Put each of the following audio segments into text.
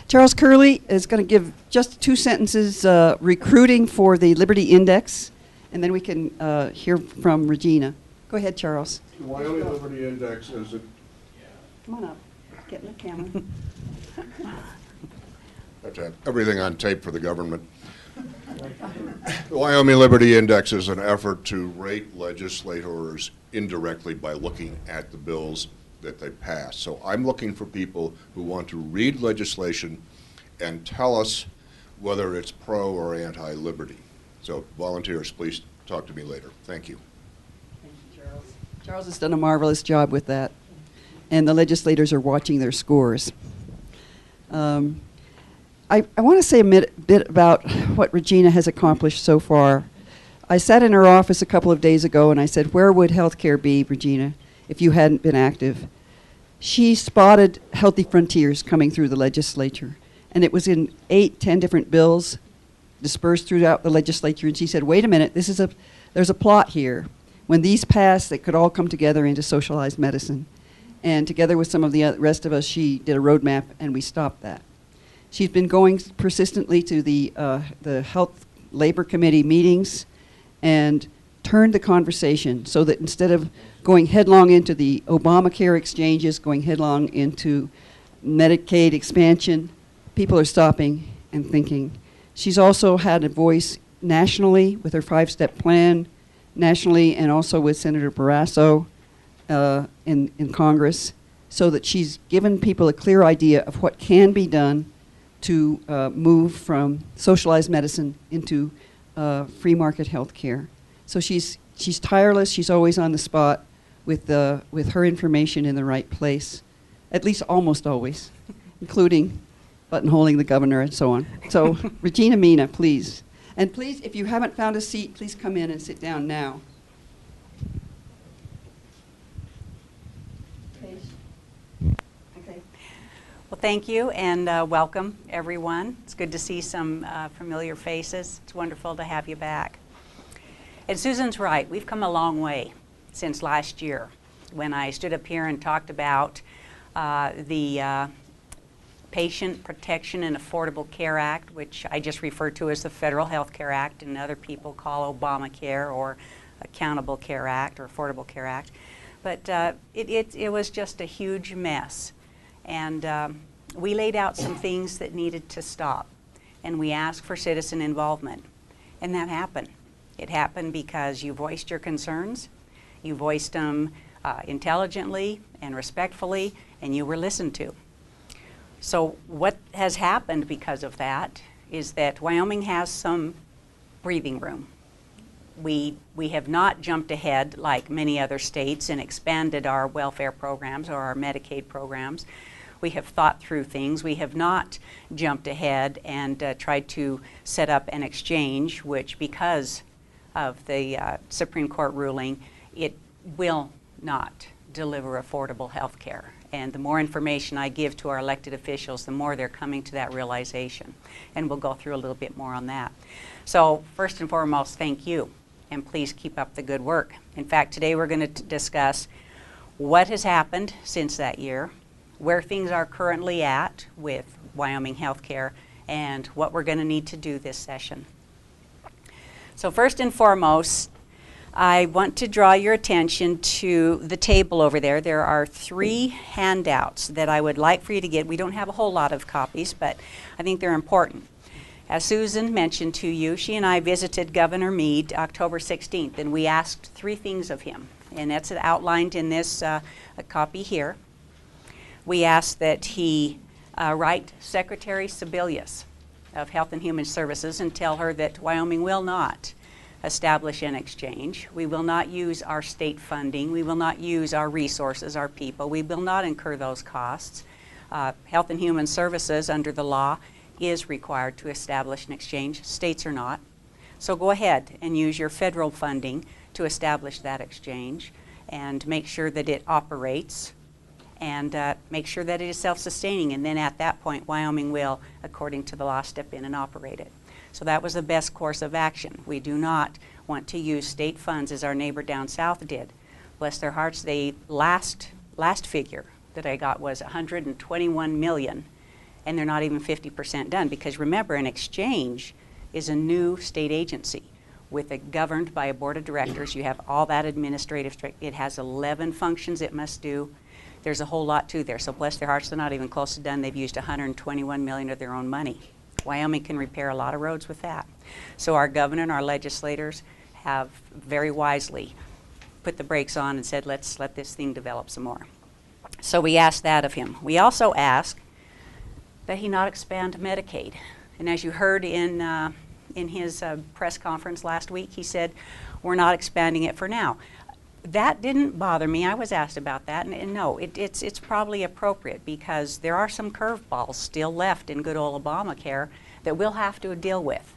Charles Curley is going to give just 2 sentences recruiting for the Liberty Index, and then we can hear from Regina. Go ahead, Charles. The Wyoming Liberty Index is a... Come on up. Get in the camera. Have to have everything on tape for the government. The Wyoming Liberty Index is an effort to rate legislators indirectly by looking at the bills that they pass. So I'm looking for people who want to read legislation and tell us whether it's pro or anti-liberty. So volunteers, please talk to me later. Thank you. Thank you, Charles. Charles has done a marvelous job with that, and the legislators are watching their scores. I want to say a bit about what Regina has accomplished so far. I sat in her office a couple of days ago and I said, where would healthcare be, Regina, if you hadn't been active? She spotted Healthy Frontiers coming through the legislature, and it was in 8, 10 different bills dispersed throughout the legislature, and she said, wait a minute, there's a plot here. When these pass, they could all come together into socialized medicine. And together with some of the rest of us, she did a roadmap, and we stopped that. She's been going persistently to the Health Labor Committee meetings and turned the conversation so that instead of going headlong into the Obamacare exchanges, going headlong into Medicaid expansion, people are stopping and thinking. She's also had a voice nationally with her 5-step plan, nationally, and also with Senator Barrasso in Congress, so that she's given people a clear idea of what can be done to move from socialized medicine into free market health care. So she's tireless. She's always on the spot with her information in the right place, at least almost always, including buttonholing the governor and so on. So Regina Meena, please. And please, if you haven't found a seat, please come in and sit down now. Well, thank you, and welcome, everyone. It's good to see some familiar faces. It's wonderful to have you back. And Susan's right. We've come a long way since last year when I stood up here and talked about the Patient Protection and Affordable Care Act, which I just refer to as the Federal Health Care Act, and other people call Obamacare or Accountable Care Act or Affordable Care Act. But it was just a huge mess. And we laid out some things that needed to stop, and we asked for citizen involvement, and that happened. It happened because you voiced your concerns, you voiced them intelligently and respectfully, and you were listened to. So what has happened because of that is that Wyoming has some breathing room. We have not jumped ahead like many other states and expanded our welfare programs or our Medicaid programs. We have thought through things. We have not jumped ahead and tried to set up an exchange, which, because of the Supreme Court ruling, it will not deliver affordable health care. And the more information I give to our elected officials, the more they're coming to that realization. And we'll go through a little bit more on that. So first and foremost, thank you. And please keep up the good work. In fact, today we're going to discuss what has happened since that year, where things are currently at with Wyoming healthcare, and what we're going to need to do this session. So first and foremost, I want to draw your attention to the table over there. There are 3 handouts that I would like for you to get. We don't have a whole lot of copies, but I think they're important. As Susan mentioned to you, she and I visited Governor Meade October 16th, and we asked 3 things of him, and that's outlined in this copy here. We asked that he write Secretary Sebelius of Health and Human Services and tell her that Wyoming will not establish an exchange. We will not use our state funding. We will not use our resources, our people. We will not incur those costs. Health and Human Services, under the law, is required to establish an exchange. States are not. So go ahead and use your federal funding to establish that exchange and make sure that it operates, and make sure that it is self-sustaining, and then at that point Wyoming will, according to the law, step in and operate it. So that was the best course of action. We do not want to use state funds as our neighbor down south did. Bless their hearts, they last figure that I got was $121 million, and they're not even 50% done, because remember, an exchange is a new state agency governed by a board of directors. You have all that administrative, it has 11 functions it must do. There's a whole lot to there, so bless their hearts, they're not even close to done. They've used $121 million of their own money. Wyoming can repair a lot of roads with that. So our governor and our legislators have very wisely put the brakes on and said, let's let this thing develop some more. So we asked that of him. We also asked that he not expand Medicaid. And as you heard in his press conference last week, he said, we're not expanding it for now. That didn't bother me. I was asked about that, and no, it's probably appropriate, because there are some curveballs still left in good old Obamacare that we'll have to deal with.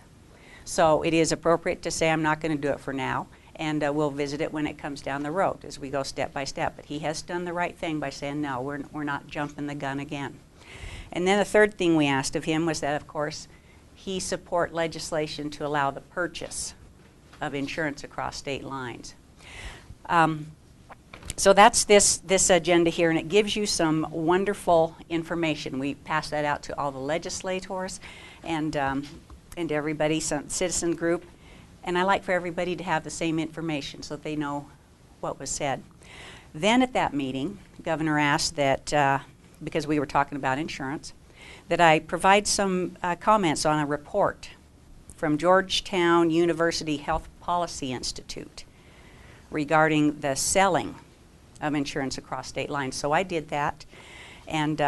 So it is appropriate to say I'm not going to do it for now, and we'll visit it when it comes down the road as we go step by step. But he has done the right thing by saying, no, we're not jumping the gun again. And then the third thing we asked of him was that, of course, he support legislation to allow the purchase of insurance across state lines. So that's this agenda here, and it gives you some wonderful information. We pass that out to all the legislators and everybody, some citizen group, and I like for everybody to have the same information so that they know what was said. Then at that meeting, the governor asked that, because we were talking about insurance, that I provide some comments on a report from Georgetown University Health Policy Institute regarding the selling of insurance across state lines. So I did that, and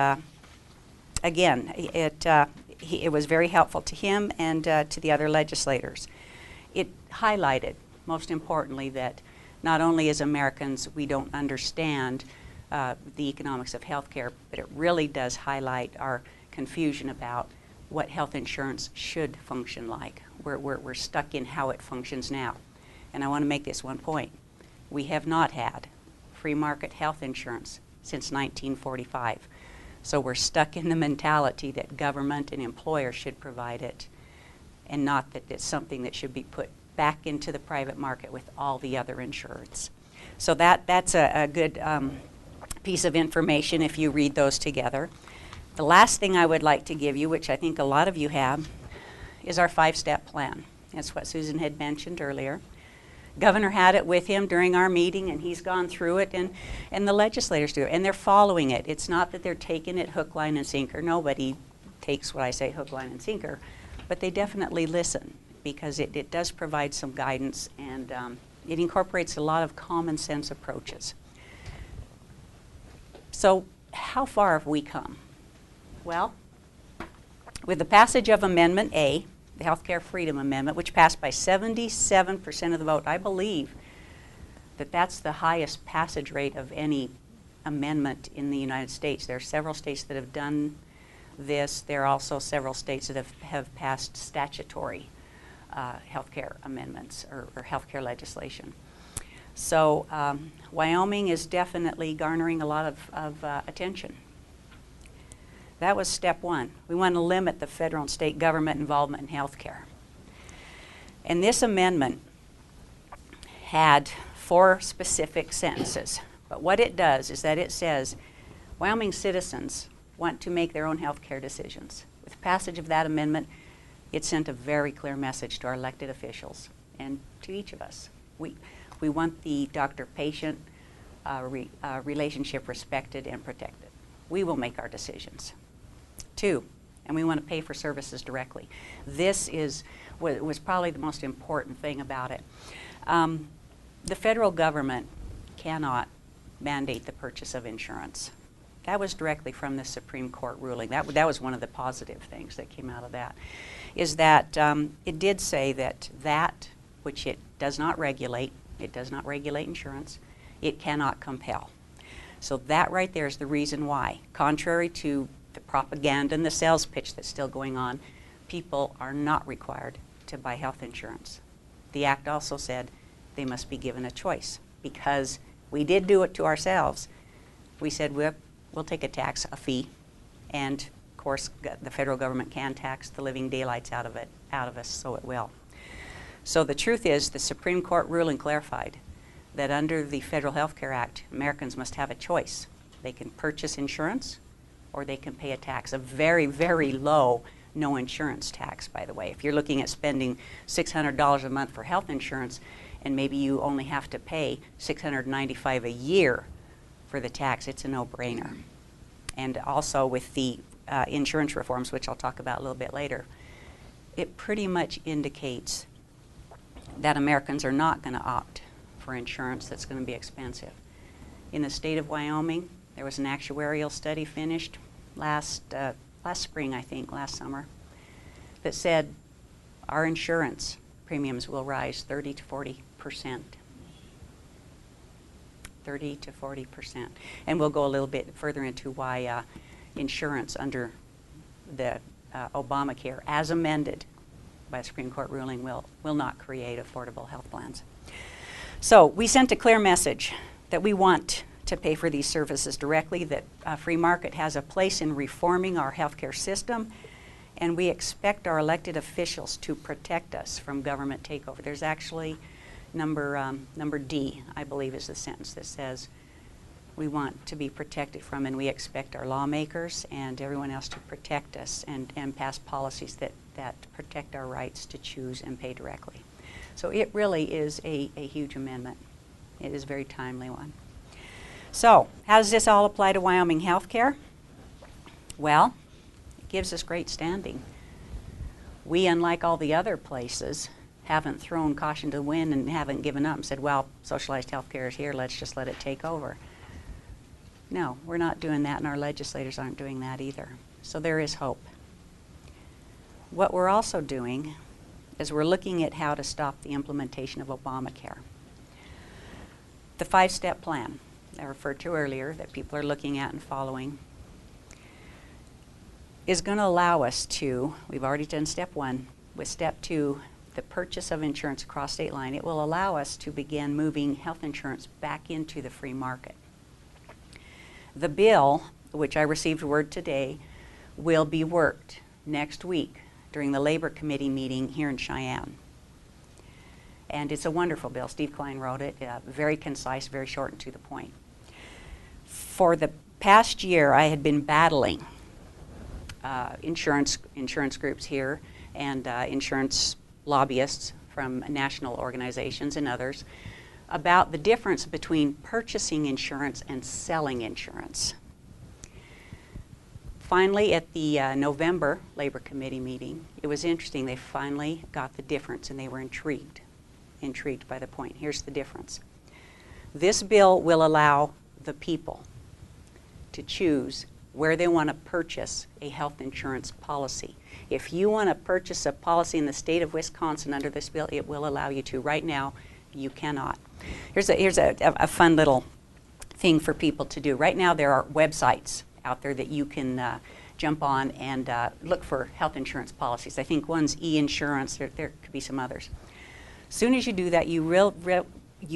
again, it was very helpful to him and to the other legislators. It highlighted, most importantly, that not only as Americans we don't understand the economics of health care, but it really does highlight our confusion about what health insurance should function like. We're stuck in how it functions now. And I want to make this one point. We have not had free market health insurance since 1945. So we're stuck in the mentality that government and employers should provide it, and not that it's something that should be put back into the private market with all the other insurance. So that's a good piece of information if you read those together. The last thing I would like to give you, which I think a lot of you have, is our 5-step plan. That's what Susan had mentioned earlier. Governor had it with him during our meeting, and he's gone through it, and the legislators do it, and they're following it. It's not that they're taking it hook, line, and sinker. Nobody takes what I say hook, line, and sinker, but they definitely listen, because it does provide some guidance, and it incorporates a lot of common sense approaches. So how far have we come? Well, with the passage of Amendment A, the Healthcare Freedom Amendment, which passed by 77% of the vote, I believe that that's the highest passage rate of any amendment in the United States. There are several states that have done this. There are also several states that have passed statutory healthcare amendments or healthcare legislation. So Wyoming is definitely garnering a lot of attention. That was step one. We want to limit the federal and state government involvement in health care. And this amendment had 4 specific sentences. But what it does is that it says Wyoming citizens want to make their own health care decisions. With passage of that amendment, it sent a very clear message to our elected officials and to each of us. We want the doctor-patient relationship respected and protected. We will make our decisions. 2, and we want to pay for services directly. This was probably the most important thing about it. The federal government cannot mandate the purchase of insurance. That was directly from the Supreme Court ruling. That was one of the positive things that came out of that, is that it did say that which it does not regulate insurance, it cannot compel. So that right there is the reason why, contrary to the propaganda and the sales pitch that's still going on, people are not required to buy health insurance. The Act also said they must be given a choice, because we did do it to ourselves. We said we'll take a tax, a fee, and of course the federal government can tax the living daylights out of us, so it will. So the truth is, the Supreme Court ruling clarified that under the Federal Health Care Act, Americans must have a choice. They can purchase insurance, or they can pay a tax, a very, very low no insurance tax, by the way. If you're looking at spending $600 a month for health insurance, and maybe you only have to pay $695 a year for the tax, it's a no-brainer. And also with the insurance reforms, which I'll talk about a little bit later, it pretty much indicates that Americans are not going to opt for insurance that's going to be expensive. In the state of Wyoming, there was an actuarial study finished last spring, I think, last summer, that said our insurance premiums will rise 30 to 40%. 30 to 40%. And we'll go a little bit further into why insurance under the Obamacare, as amended by the Supreme Court ruling, will not create affordable health plans. So we sent a clear message that we want to pay for these services directly, that free market has a place in reforming our healthcare system, and we expect our elected officials to protect us from government takeover. There's actually number D, I believe, is the sentence that says we want to be protected from, and we expect our lawmakers and everyone else to protect us and pass policies that protect our rights to choose and pay directly. So it really is a huge amendment. It is a very timely one. So how does this all apply to Wyoming healthcare? Well, it gives us great standing. We, unlike all the other places, haven't thrown caution to the wind and haven't given up and said, well, socialized healthcare is here, let's just let it take over. No, we're not doing that, and our legislators aren't doing that either. So there is hope. What we're also doing is we're looking at how to stop the implementation of Obamacare. The 5-step plan I referred to earlier that people are looking at and following is going to allow us to, we've already done step 1, with step 2, the purchase of insurance across state line, it will allow us to begin moving health insurance back into the free market. The bill, which I received word today, will be worked next week during the Labor Committee meeting here in Cheyenne. And it's a wonderful bill. Steve Klein wrote it, very concise, very short and to the point. For the past year, I had been battling insurance groups here and insurance lobbyists from national organizations and others about the difference between purchasing insurance and selling insurance. Finally, at the November Labor Committee meeting, it was interesting. They finally got the difference, and they were intrigued by the point. Here's the difference. This bill will allow the people to choose where they want to purchase a health insurance policy. If you want to purchase a policy in the state of Wisconsin under this bill, it will allow you to. Right now, you cannot. Here's a fun little thing for people to do. Right now, there are websites out there that you can jump on and look for health insurance policies. I think one's e-insurance. There could be some others. As soon as you do that, you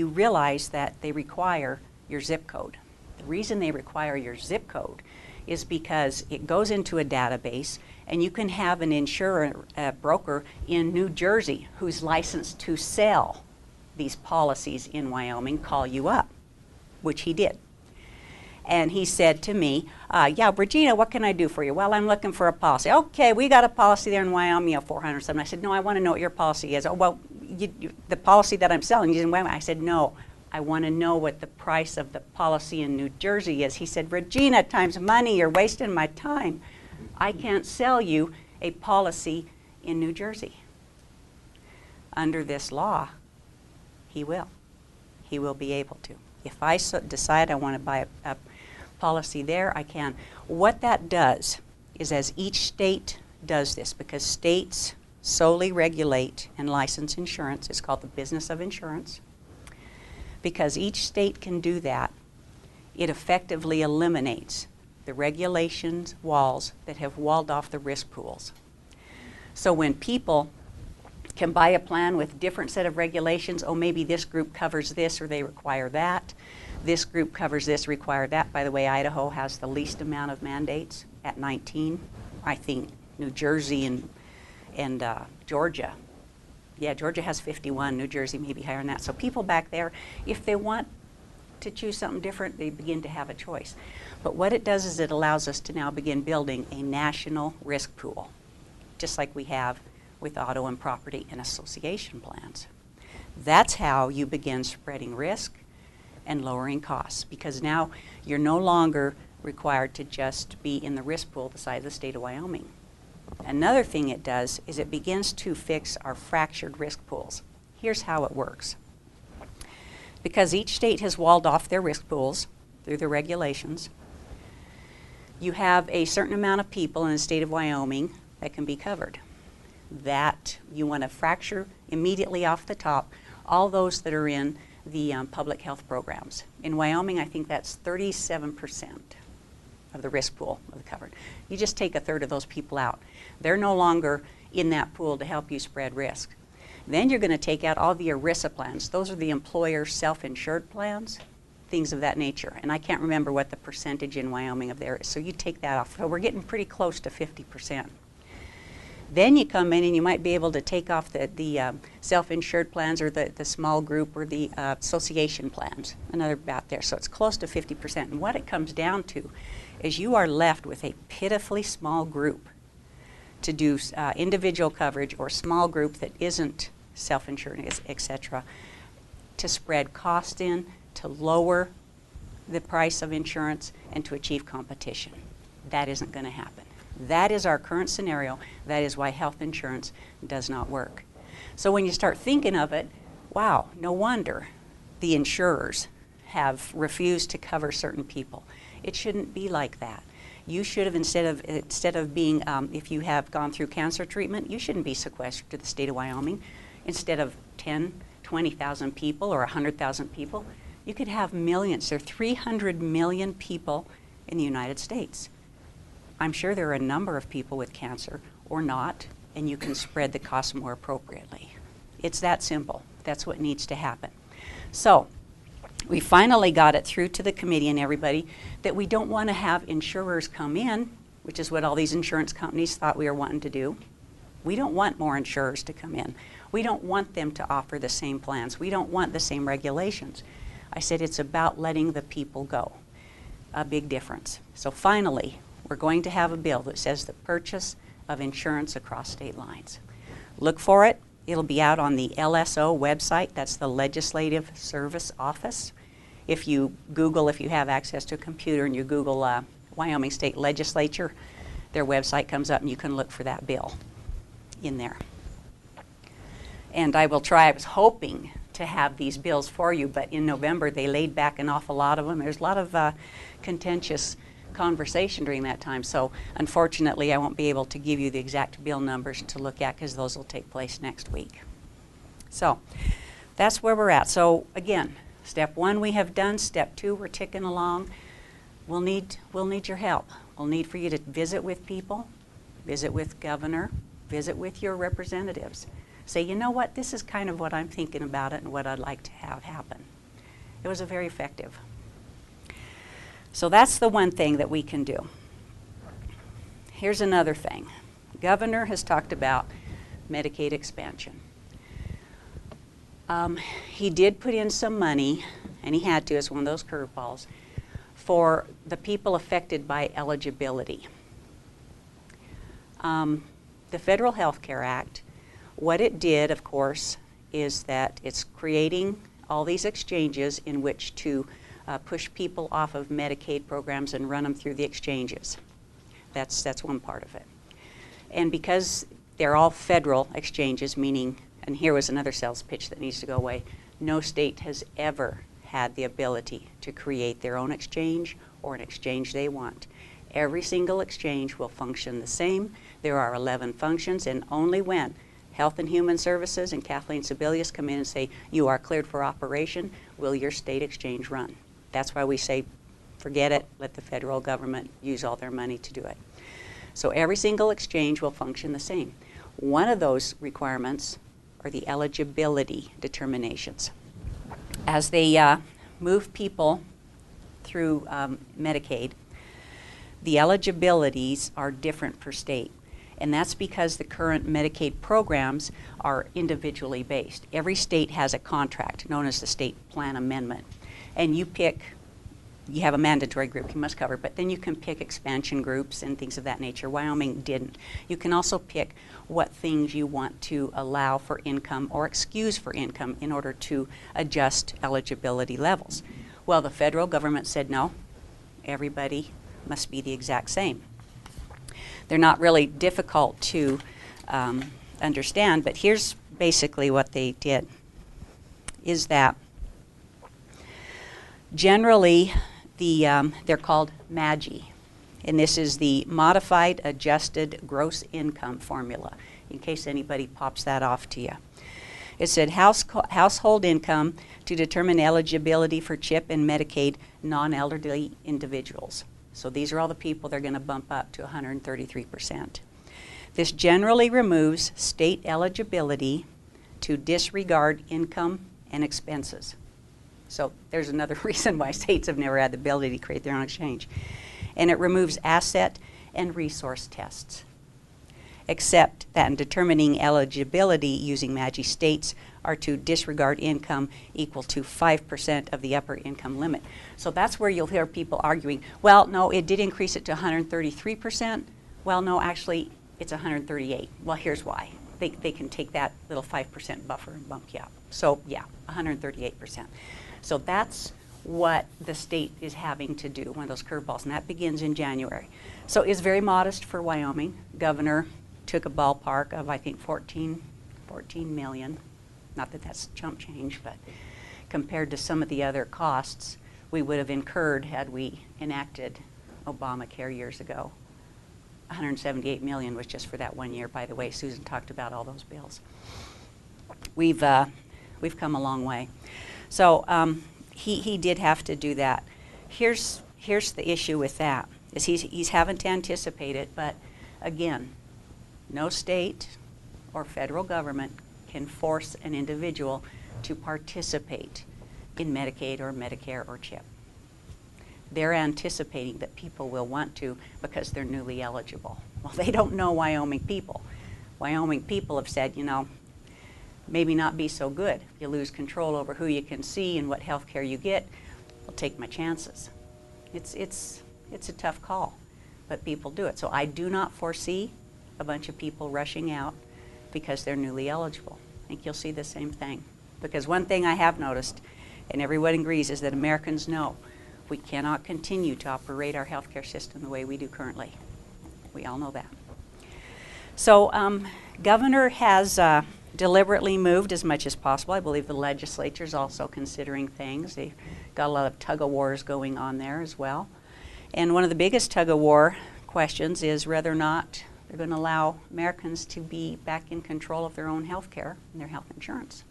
realize that they require your zip code. The reason they require your zip code is because it goes into a database, and you can have an broker in New Jersey who's licensed to sell these policies in Wyoming call you up, which he did. And he said to me, yeah, Regina, what can I do for you? Well, I'm looking for a policy. Okay, we got a policy there in Wyoming of $407. I said, no, I want to know what your policy is. Oh, well, the policy that I'm selling is in Wyoming. I said, no, I want to know what the price of the policy in New Jersey is. He said, Regina, time's money. You're wasting my time. I can't sell you a policy in New Jersey. Under this law, he will. He will be able to. If I decide I want to buy a policy there, I can. What that does is, as each state does this, because states solely regulate and license insurance, it's called the business of insurance. Because each state can do that, it effectively eliminates the regulations walls that have walled off the risk pools. So when people can buy a plan with different set of regulations, oh, maybe this group covers this or they require that. This group covers this, require that. By the way, Idaho has the least amount of mandates at 19. I think New Jersey and Georgia. Yeah, Georgia has 51. New Jersey may be higher than that. So people back there, if they want to choose something different, they begin to have a choice. But what it does is it allows us to now begin building a national risk pool, just like we have with auto and property and association plans. That's how you begin spreading risk and lowering costs, because now you're no longer required to just be in the risk pool the size of the state of Wyoming. Another thing it does is it begins to fix our fractured risk pools. Here's how it works. Because each state has walled off their risk pools through the regulations, you have a certain amount of people in the state of Wyoming that can be covered. That you want to fracture immediately off the top all those that are in the public health programs. In Wyoming, I think that's 37% of the risk pool of the covered. You just take a third of those people out. They're no longer in that pool to help you spread risk. Then you're going to take out all the ERISA plans. Those are the employer self-insured plans, things of that nature. And I can't remember what the percentage in Wyoming of there is. So you take that off. So we're getting pretty close to 50%. Then you come in and you might be able to take off the self-insured plans or the small group or the association plans, another about there. So it's close to 50%. And what it comes down to is you are left with a pitifully small group to do individual coverage or small group that isn't self-insured, etc., to spread cost in, to lower the price of insurance, and to achieve competition. That isn't going to happen. That is our current scenario. That is why health insurance does not work. So when you start thinking of it, wow, no wonder the insurers have refused to cover certain people. It shouldn't be like that. You should have, instead of being, if you have gone through cancer treatment, you shouldn't be sequestered to the state of Wyoming. Instead of 10, 20,000 people or 100,000 people, you could have millions. There are 300 million people in the United States. I'm sure there are a number of people with cancer or not, and you can spread the cost more appropriately. It's that simple. That's what needs to happen. So we finally got it through to the committee and everybody that we don't want to have insurers come in, which is what all these insurance companies thought we were wanting to do. We don't want more insurers to come in. We don't want them to offer the same plans. We don't want the same regulations. I said it's about letting the people go. A big difference. So finally, we're going to have a bill that says the purchase of insurance across state lines. Look for it. It'll be out on the LSO website. That's the Legislative Service Office. If you Google, if you have access to a computer and you Google Wyoming State Legislature, their website comes up and you can look for that bill in there. And I will try. I was hoping to have these bills for you, but in November they laid back an awful lot of them. There's a lot of contentious conversation during that time, so unfortunately I won't be able to give you the exact bill numbers to look at because those will take place next week. So that's where we're at. So again, step one we have done. Step two, we're ticking along. We'll need your help. We'll need for you to visit with people, visit with governor, visit with your representatives. Say, you know what, this is kind of what I'm thinking about it and what I'd like to have happen. It was very effective. So that's the one thing that we can do. Here's another thing. Governor has talked about Medicaid expansion. He did put in some money, and he had to as one of those curveballs, for the people affected by eligibility. The Federal Health Care Act, what it did, of course, is that it's creating all these exchanges in which to push people off of Medicaid programs and run them through the exchanges. That's one part of it. And because they're all federal exchanges, meaning, and here was another sales pitch that needs to go away, no state has ever had the ability to create their own exchange or an exchange they want. Every single exchange will function the same. There are 11 functions, and only when Health and Human Services and Kathleen Sebelius come in and say, you are cleared for operation, will your state exchange run. That's why we say, forget it, let the federal government use all their money to do it. So every single exchange will function the same. One of those requirements are the eligibility determinations. As they move people through Medicaid, the eligibilities are different per state. And that's because the current Medicaid programs are individually based. Every state has a contract known as the State Plan Amendment. and you have a mandatory group you must cover, but then you can pick expansion groups and things of that nature. Wyoming didn't. You can also pick what things you want to allow for income or excuse for income in order to adjust eligibility levels. Well, the federal government said no, everybody must be the exact same. They're not really difficult to understand, but here's basically what they did, is that generally they're called MAGI, and this is the Modified Adjusted Gross Income Formula, in case anybody pops that off to you. It said household income to determine eligibility for CHIP and Medicaid non-elderly individuals. So these are all the people they're going to bump up to 133%. This generally removes state eligibility to disregard income and expenses. So there's another reason why states have never had the ability to create their own exchange. And it removes asset and resource tests, except that in determining eligibility using MAGI, states are to disregard income equal to 5% of the upper income limit. So that's where you'll hear people arguing, well, no, it did increase it to 133%. Well, no, actually, it's 138. Well, here's why. They can take that little 5% buffer and bump you up. So, yeah, 138%. So that's what the state is having to do, one of those curveballs, and that begins in January. So it's very modest for Wyoming. Governor took a ballpark of, I think, 14 million. Not that that's chump change, but compared to some of the other costs we would have incurred had we enacted Obamacare years ago. 178 million was just for that 1 year. By the way, Susan talked about all those bills. We've come a long way. So he did have to do that. Here's the issue with that, is he's having to anticipate it, but again, no state or federal government can force an individual to participate in Medicaid or Medicare or CHIP. They're anticipating that people will want to because they're newly eligible. Well, they don't know Wyoming people. Wyoming people have said, you know, maybe not be so good. If you lose control over who you can see and what health care you get, I'll take my chances. It's a tough call, but people do it. So I do not foresee a bunch of people rushing out because they're newly eligible. I think you'll see the same thing. Because one thing I have noticed, and everyone agrees, is that Americans know we cannot continue to operate our healthcare system the way we do currently. We all know that. So Governor has deliberately moved as much as possible. I believe the legislature is also considering things. They've got a lot of tug-of-wars going on there as well. And one of the biggest tug-of-war questions is whether or not they're going to allow Americans to be back in control of their own health care and their health insurance.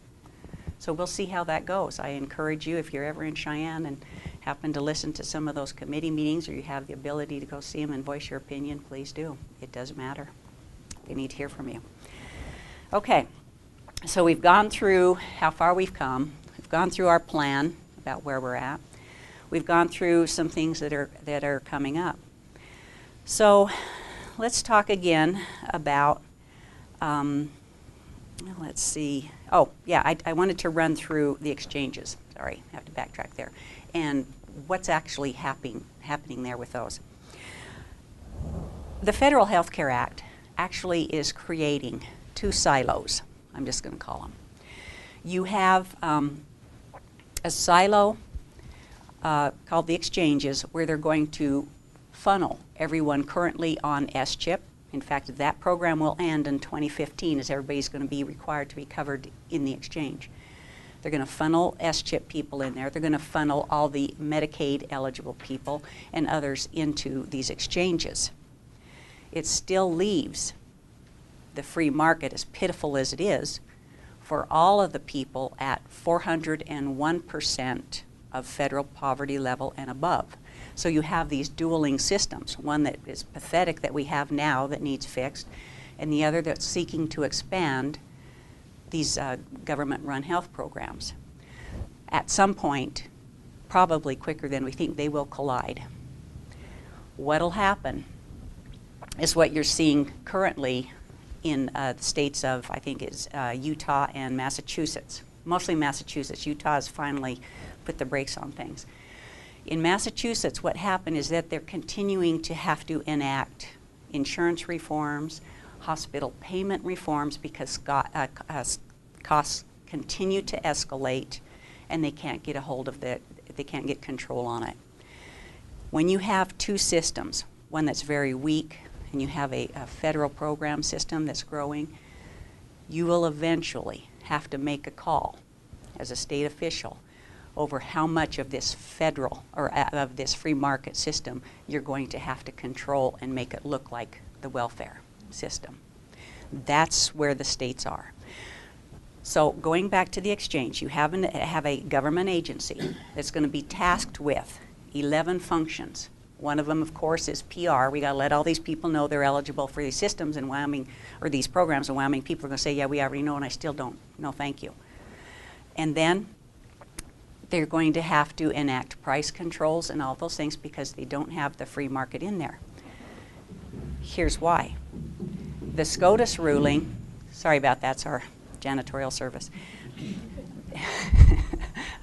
So we'll see how that goes. I encourage you, if you're ever in Cheyenne and happen to listen to some of those committee meetings, or you have the ability to go see them and voice your opinion, please do. It doesn't matter. They need to hear from you. Okay, so we've gone through how far we've come. We've gone through our plan about where we're at. We've gone through some things that are coming up. So let's talk again about, let's see. Oh, yeah, I wanted to run through the exchanges. Sorry, I have to backtrack there. And what's actually happening there with those. The Federal Health Care Act actually is creating two silos, I'm just going to call them. You have a silo called the exchanges, where they're going to funnel everyone currently on SCHIP. In fact, that program will end in 2015, as everybody's going to be required to be covered in the exchange. They're going to funnel SCHIP people in there. They're going to funnel all the Medicaid eligible people and others into these exchanges. It still leaves the free market, as pitiful as it is, for all of the people at 401% of federal poverty level and above. So you have these dueling systems, one that is pathetic that we have now that needs fixed, and the other that's seeking to expand these government-run health programs. At some point, probably quicker than we think, they will collide. What'll happen is what you're seeing currently in the states of, I think it's Utah and Massachusetts. Mostly Massachusetts. Utah has finally put the brakes on things. In Massachusetts, what happened is that they're continuing to have to enact insurance reforms, hospital payment reforms, because costs continue to escalate, and they can't get a hold of it. They can't get control on it. When you have two systems, one that's very weak, and you have a federal program system that's growing, you will eventually have to make a call as a state official over how much of this federal or of this free market system you're going to have to control and make it look like the welfare system. That's where the states are. So going back to the exchange, you have a government agency that's going to be tasked with 11 functions. One of them, of course, is PR. We got to let all these people know they're eligible for these systems in Wyoming, or these programs in Wyoming. People are going to say, yeah, we already know, and I still don't. No, thank you. And then they're going to have to enact price controls and all those things because they don't have the free market in there. Here's why. The SCOTUS ruling, sorry about that, it's our janitorial service.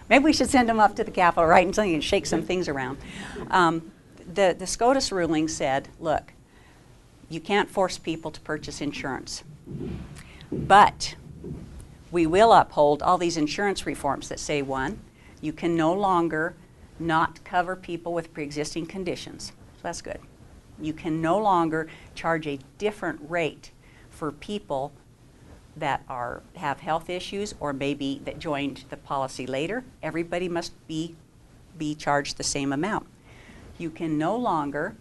Maybe we should send them up to the Capitol, right, and something and shake some things around. The SCOTUS ruling said, look, you can't force people to purchase insurance, but we will uphold all these insurance reforms that say, one, you can no longer not cover people with pre-existing conditions. So that's good. You can no longer charge a different rate for people that have health issues or maybe that joined the policy later. Everybody must be charged the same amount. You can no longer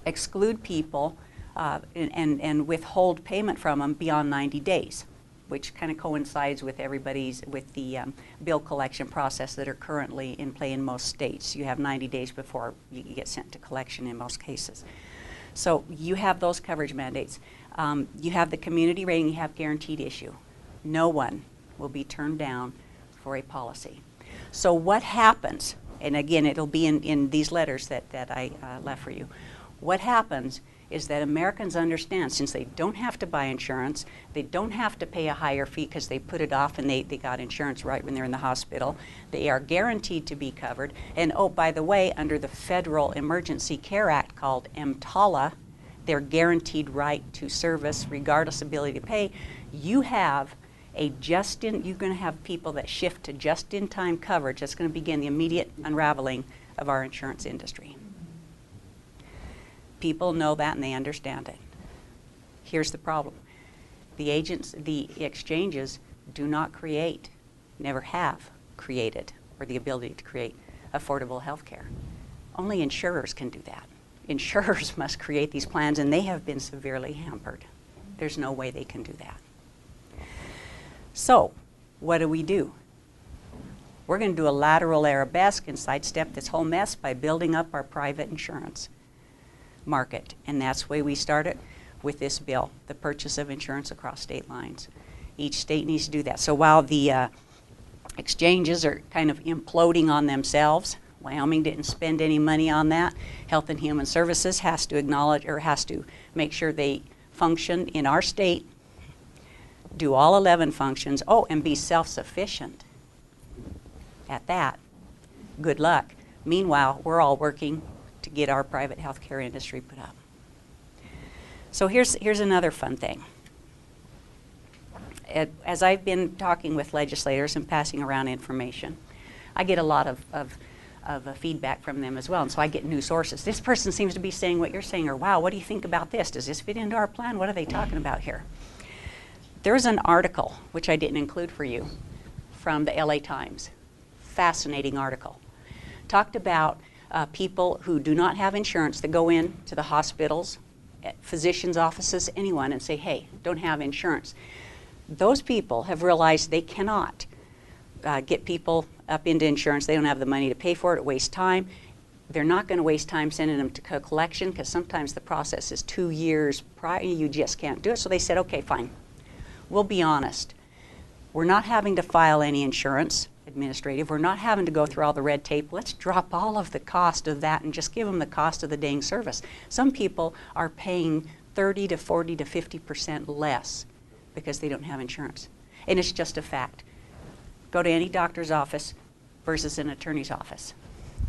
exclude people and withhold payment from them beyond 90 days, which kind of coincides with the bill collection process that are currently in play in most states. You have 90 days before you get sent to collection in most cases. So you have those coverage mandates. You have the community rating, you have guaranteed issue. No one will be turned down for a policy. So what happens, and again, it'll be in these letters that I left for you. What happens is that Americans understand, since they don't have to buy insurance, they don't have to pay a higher fee because they put it off and they got insurance right when they're in the hospital. They are guaranteed to be covered. And oh, by the way, under the Federal Emergency Care Act called EMTALA, their guaranteed right to service regardless of ability to pay. You have you're going to have people that shift to just-in-time coverage. That's going to begin the immediate unraveling of our insurance industry. People know that and they understand it. Here's the problem. The exchanges do not create, never have created, or the ability to create affordable health care. Only insurers can do that. Insurers must create these plans, and they have been severely hampered. There's no way they can do that. So, what do? We're going to do a lateral arabesque and sidestep this whole mess by building up our private insurance market. And that's the way we started with this bill, the purchase of insurance across state lines. Each state needs to do that. So while the exchanges are kind of imploding on themselves, Wyoming didn't spend any money on that. Health and Human Services has to acknowledge or has to make sure they function in our state, do all 11 functions, and be self-sufficient at that. Good luck. Meanwhile, we're all working to get our private healthcare industry put up. So here's another fun thing. As I've been talking with legislators and passing around information, I get a lot of feedback from them as well, and so I get new sources. This person seems to be saying what you're saying, or wow, what do you think about this? Does this fit into our plan? What are they talking about here? There's an article, which I didn't include for you, from the LA Times. Fascinating article. Talked about people who do not have insurance that go in to the hospitals, physicians' offices, anyone, and say, hey, don't have insurance. Those people have realized they cannot get people up into insurance. They don't have the money to pay for it. It wastes time. They're not going to waste time sending them to collection because sometimes the process is 2 years prior. You just can't do it. So they said, okay, fine. We'll be honest. We're not having to file any insurance administrative. We're not having to go through all the red tape. Let's drop all of the cost of that and just give them the cost of the dang service. Some people are paying 30 to 40 to 50% less because they don't have insurance. And it's just a fact. Go to any doctor's office, versus an attorney's office.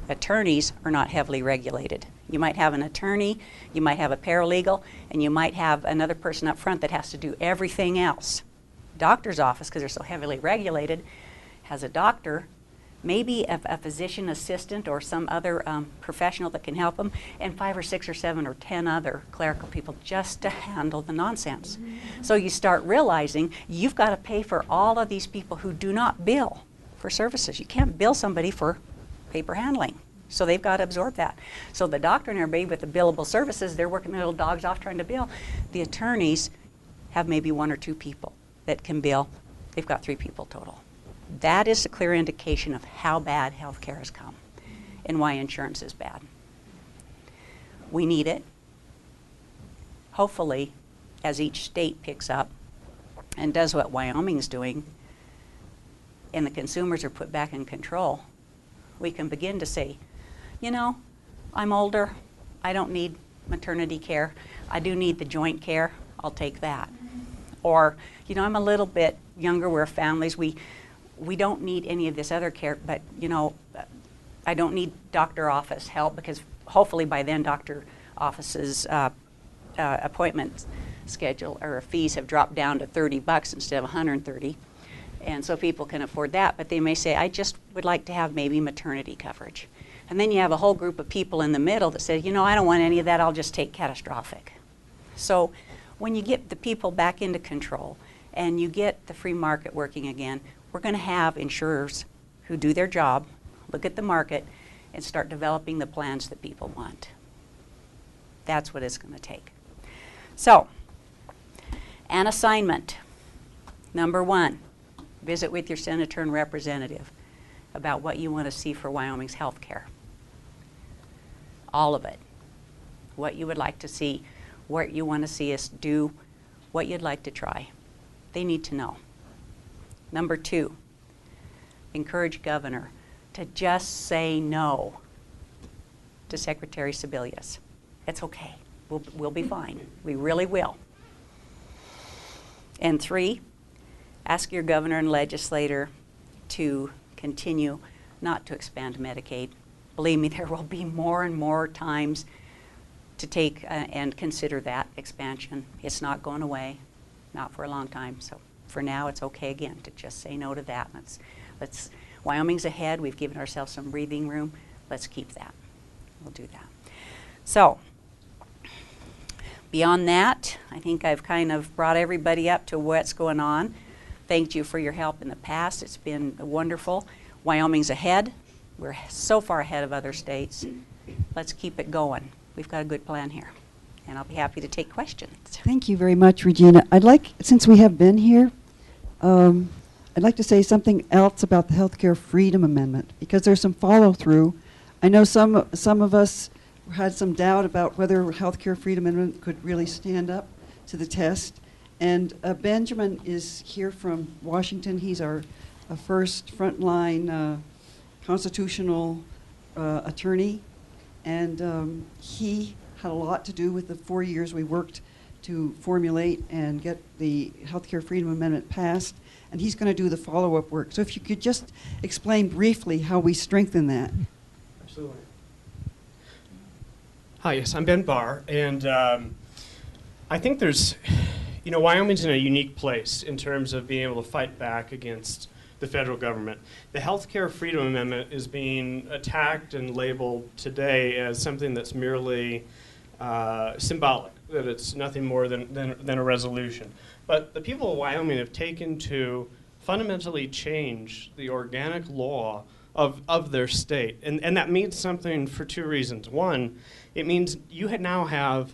Attorneys are not heavily regulated. You might have an attorney, you might have a paralegal, and you might have another person up front that has to do everything else. Doctor's office, because they're so heavily regulated, has a doctor, maybe a physician assistant or some other professional that can help them, and 5 or 6 or 7 or 10 other clerical people just to handle the nonsense. So you start realizing you've got to pay for all of these people who do not bill for services. You can't bill somebody for paper handling. So they've got to absorb that. So the doctor and everybody with the billable services, they're working their little dogs off trying to bill. The attorneys have maybe 1 or 2 people that can bill. They've got 3 people total. That is a clear indication of how bad health care has come and why insurance is bad. We need it. Hopefully, as each state picks up and does what Wyoming's doing, and the consumers are put back in control, we can begin to say, you know, I'm older, I don't need maternity care, I do need the joint care, I'll take that. Or, you know, I'm a little bit younger, we're families, we don't need any of this other care, but, you know, I don't need doctor office help because hopefully by then doctor offices appointment schedule or fees have dropped down to $30 instead of $130. And so people can afford that, but they may say, I just would like to have maybe maternity coverage. And then you have a whole group of people in the middle that say, you know, I don't want any of that, I'll just take catastrophic. So when you get the people back into control and you get the free market working again, we're going to have insurers who do their job, look at the market, and start developing the plans that people want. That's what it's going to take. So, an assignment. Number 1. Visit with your senator and representative about what you want to see for Wyoming's health care. All of it. What you would like to see, what you want to see us do, what you'd like to try. They need to know. Number 2, encourage governor to just say no to Secretary Sebelius. It's okay. We'll be fine. We really will. And 3, ask your governor and legislator to continue not to expand Medicaid. Believe me, there will be more and more times to take and consider that expansion. It's not going away, not for a long time. So for now, it's okay again to just say no to that. Wyoming's ahead. We've given ourselves some breathing room. Let's keep that. We'll do that. So beyond that, I think I've kind of brought everybody up to what's going on. Thanked you for your help in the past. It's been wonderful. Wyoming's ahead. We're so far ahead of other states. Let's keep it going. We've got a good plan here. And I'll be happy to take questions. Thank you very much, Regina. I'd like, since we have been here, I'd like to say something else about the Healthcare Freedom Amendment, because there's some follow-through. I know some of us had some doubt about whether Healthcare Freedom Amendment could really stand up to the test. And Benjamin is here from Washington. He's our first frontline constitutional attorney. And he had a lot to do with the 4 years we worked to formulate and get the Healthcare Freedom Amendment passed. And he's going to do the follow-up work. So if you could just explain briefly how we strengthen that. Absolutely. Hi, yes, I'm Ben Barr. And I think there's, you know, Wyoming's in a unique place in terms of being able to fight back against the federal government. The Healthcare Freedom Amendment is being attacked and labeled today as something that's merely symbolic, that it's nothing more than a resolution. But the people of Wyoming have taken to fundamentally change the organic law of their state. And that means something for 2 reasons. One, it means you now have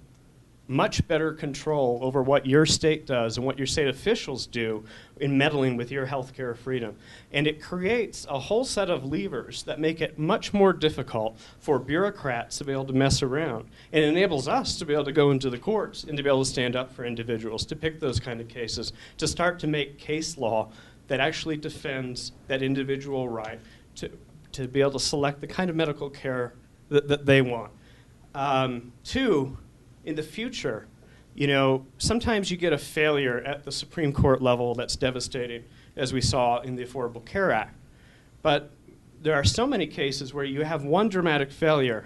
much better control over what your state does and what your state officials do in meddling with your healthcare freedom. And it creates a whole set of levers that make it much more difficult for bureaucrats to be able to mess around. And it enables us to be able to go into the courts and to be able to stand up for individuals, to pick those kind of cases, to start to make case law that actually defends that individual right to be able to select the kind of medical care that they want. 2, in the future, you know, sometimes you get a failure at the Supreme Court level that's devastating, as we saw in the Affordable Care Act. But there are so many cases where you have one dramatic failure,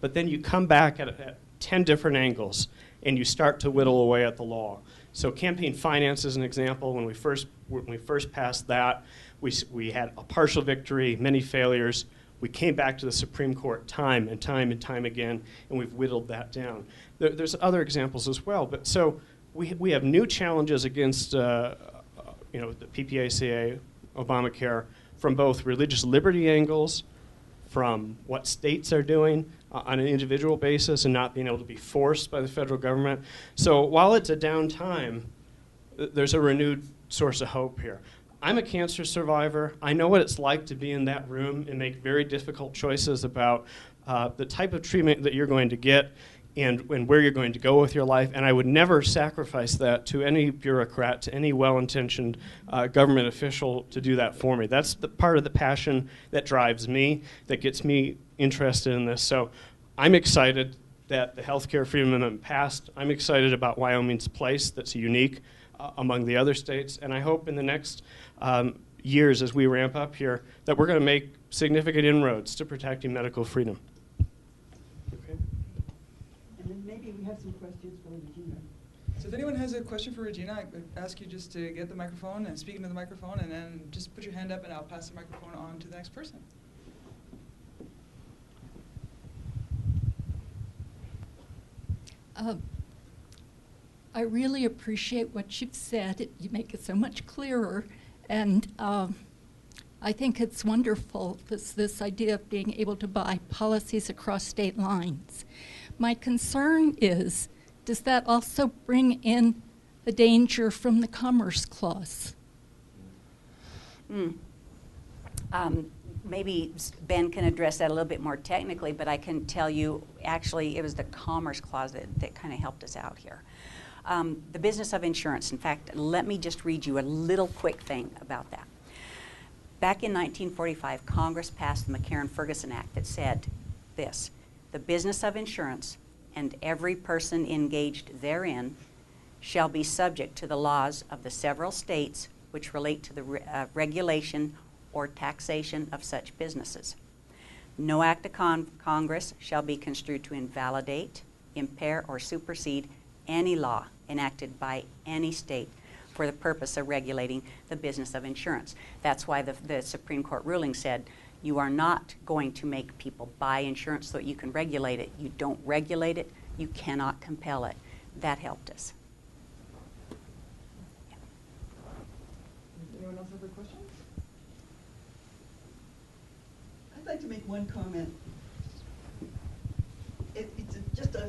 but then you come back at 10 different angles and you start to whittle away at the law. So campaign finance is an example. When we first passed that, we had a partial victory, many failures. We came back to the Supreme Court time and time and time again, and we've whittled that down. There's other examples as well, but so we have new challenges against the PPACA, Obamacare, from both religious liberty angles, from what states are doing on an individual basis and not being able to be forced by the federal government. So while it's a down time, there's a renewed source of hope here. I'm a cancer survivor. I know what it's like to be in that room and make very difficult choices about the type of treatment that you're going to get and where you're going to go with your life. And I would never sacrifice that to any bureaucrat, to any well-intentioned government official to do that for me. That's the part of the passion that drives me, that gets me interested in this. So I'm excited that the Healthcare Freedom Amendment passed. I'm excited about Wyoming's place that's unique among the other states. And I hope in the next years as we ramp up here that we're going to make significant inroads to protecting medical freedom. Okay. And then maybe we have some questions for Regina. So if anyone has a question for Regina, I would ask you just to get the microphone and speak into the microphone, and then just put your hand up and I'll pass the microphone on to the next person. I really appreciate what you've said. You make it so much clearer. And I think it's wonderful, this idea of being able to buy policies across state lines. My concern is, does that also bring in the danger from the Commerce Clause? Maybe Ben can address that a little bit more technically, but I can tell you, actually, it was the Commerce Clause that kind of helped us out here. The business of insurance. In fact, let me just read you a little quick thing about that. Back in 1945, Congress passed the McCarran-Ferguson Act that said this: the business of insurance and every person engaged therein shall be subject to the laws of the several states which relate to the regulation or taxation of such businesses. No act of Congress shall be construed to invalidate, impair, or supersede any law enacted by any state for the purpose of regulating the business of insurance. That's why the Supreme Court ruling said you are not going to make people buy insurance so that you can regulate it. You don't regulate it, you cannot compel it. That helped us. Anyone else have a question? I'd like to make one comment. It's just a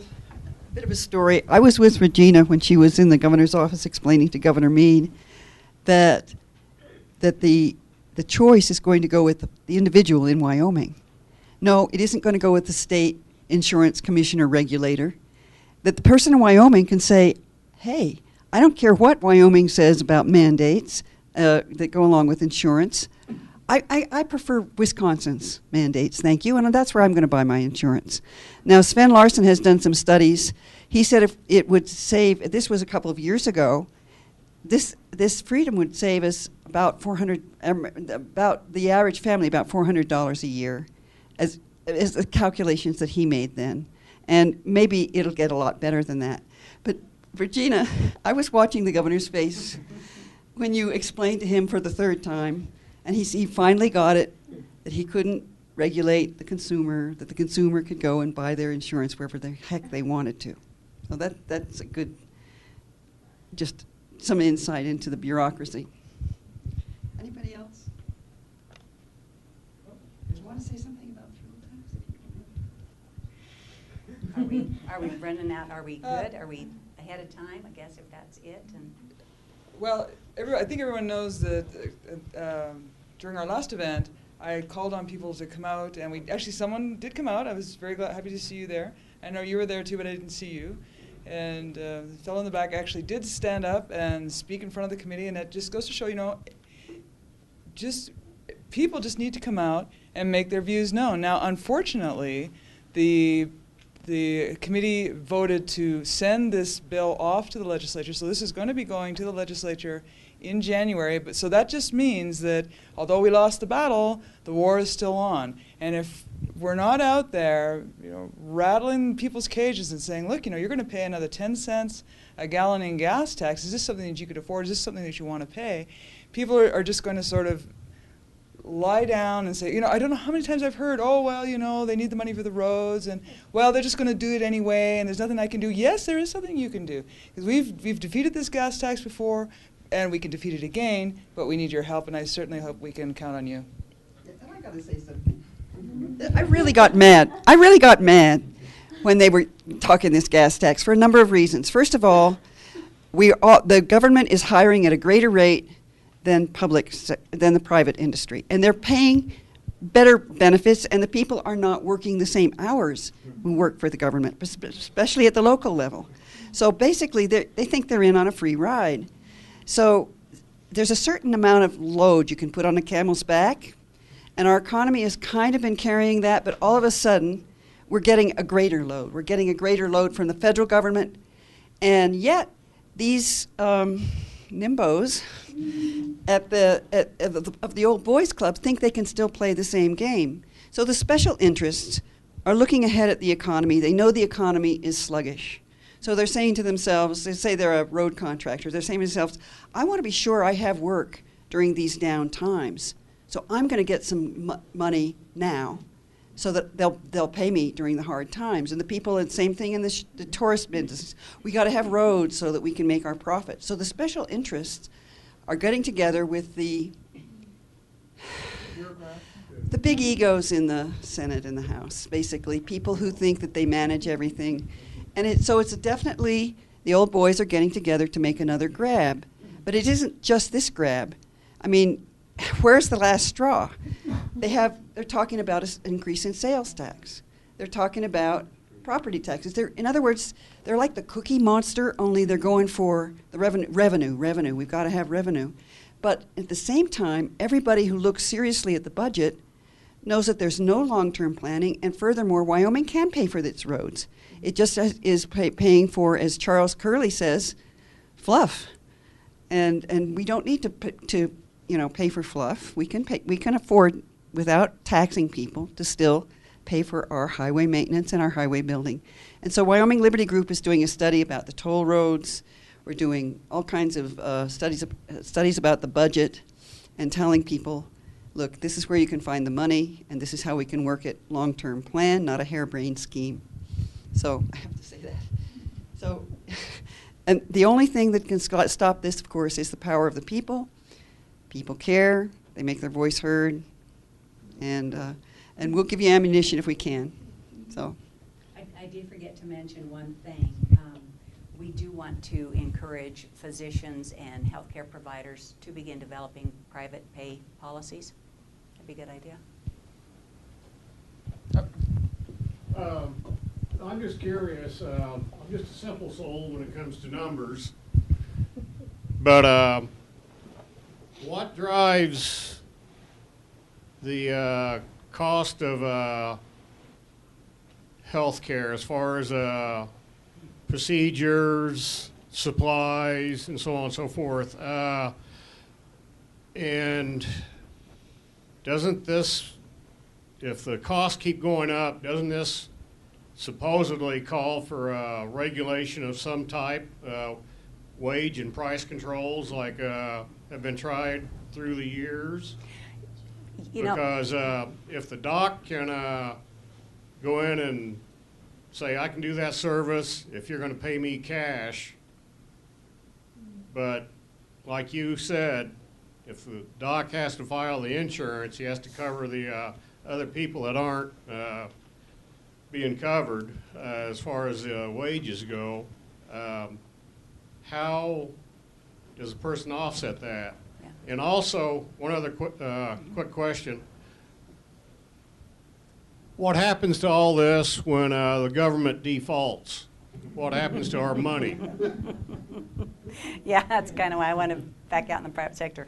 bit of a story. I was with Regina when she was in the governor's office explaining to Governor Meade that the choice is going to go with the individual in Wyoming. No, it isn't going to go with the state insurance commissioner regulator. That the person in Wyoming can say, hey, I don't care what Wyoming says about mandates that go along with insurance. I prefer Wisconsin's mandates, thank you, and that's where I'm going to buy my insurance. Now, Sven Larson has done some studies. He said if it would save, this was a couple of years ago, this freedom would save us about about the average family, about $400 a year, as the calculations that he made then. And maybe it'll get a lot better than that. But Regina, I was watching the governor's face when you explained to him for the third time, and he finally got it, that he couldn't regulate the consumer, that the consumer could go and buy their insurance wherever the heck they wanted to. So that's a good, just some insight into the bureaucracy. Anybody else? Do you want to say something about fuel tax? Are we running out? Are we good? Are we ahead of time? I guess if that's it. And Well, I think everyone knows that during our last event, I called on people to come out, and someone did come out. I was very happy to see you there. I know you were there too, but I didn't see you. And the fellow in the back actually did stand up and speak in front of the committee, and that just goes to show, people just need to come out and make their views known. Now, unfortunately, the the committee voted to send this bill off to the legislature. So this is going to be going to the legislature in January. But so that just means that although we lost the battle, the war is still on. And if we're not out there, rattling people's cages and saying, look, you're going to pay another 10 cents a gallon in gas tax. Is this something that you could afford? Is this something that you want to pay? People are just going to sort of lie down and say, I don't know how many times I've heard, oh, well, they need the money for the roads, and, well, they're just going to do it anyway, and there's nothing I can do. Yes, there is something you can do. Because we've defeated this gas tax before, and we can defeat it again, but we need your help, and I certainly hope we can count on you. And I got to say something. I really got mad when they were talking this gas tax for a number of reasons. First of all, the government is hiring at a greater rate than the private industry, and they're paying better benefits, and the people are not working the same hours who work for the government, especially at the local level. So basically, they think they're in on a free ride. So there's a certain amount of load you can put on a camel's back, and our economy has kind of been carrying that, but all of a sudden, we're getting a greater load. We're getting a greater load from the federal government, and yet these nimbos of the old boys clubs think they can still play the same game. So the special interests are looking ahead at the economy. They know the economy is sluggish. So they're saying to themselves, they say they're a road contractor, they're saying to themselves, I want to be sure I have work during these down times. So I'm going to get some money now so that they'll pay me during the hard times. And the people, the same thing in the tourist business. We got to have roads so that we can make our profit. So the special interests are getting together with the big egos in the Senate and the House, basically, people who think that they manage everything. And so it's definitely, the old boys are getting together to make another grab. But it isn't just this grab. I mean, where's the last straw? They're talking about an increase in sales tax. They're talking about property taxes. In other words, they're like the Cookie Monster, only they're going for the revenue. We've got to have revenue. But at the same time, everybody who looks seriously at the budget knows that there's no long-term planning, and furthermore, Wyoming can pay for its roads. It just is paying for, as Charles Curley says, fluff. And we don't need to pay for fluff. We can afford, without taxing people, to still pay for our highway maintenance and our highway building. And so Wyoming Liberty Group is doing a study about the toll roads. We're doing all kinds of studies about the budget and telling people, look, this is where you can find the money, and this is how we can work it. Long-term plan, not a harebrained scheme. So I have to say that. So, and the only thing that can stop this, of course, is the power of the people. People care. They make their voice heard. And we'll give you ammunition if we can. So, I did forget to mention one thing. We do want to encourage physicians and healthcare providers to begin developing private pay policies. That'd be a good idea. I'm just curious. I'm just a simple soul when it comes to numbers. But what drives the cost of health care as far as procedures, supplies, and so on and so forth? And doesn't this, if the costs keep going up, doesn't this supposedly call for regulation of some type, wage and price controls like have been tried through the years? Because if the doc can go in and say, I can do that service if you're going to pay me cash, but like you said, if the doc has to file the insurance, he has to cover the other people that aren't being covered as far as wages go. How does a person offset that? Yeah. And also, one other quick question. What happens to all this when the government defaults? What happens to our money? Yeah, that's kind of why I want to back out in the private sector.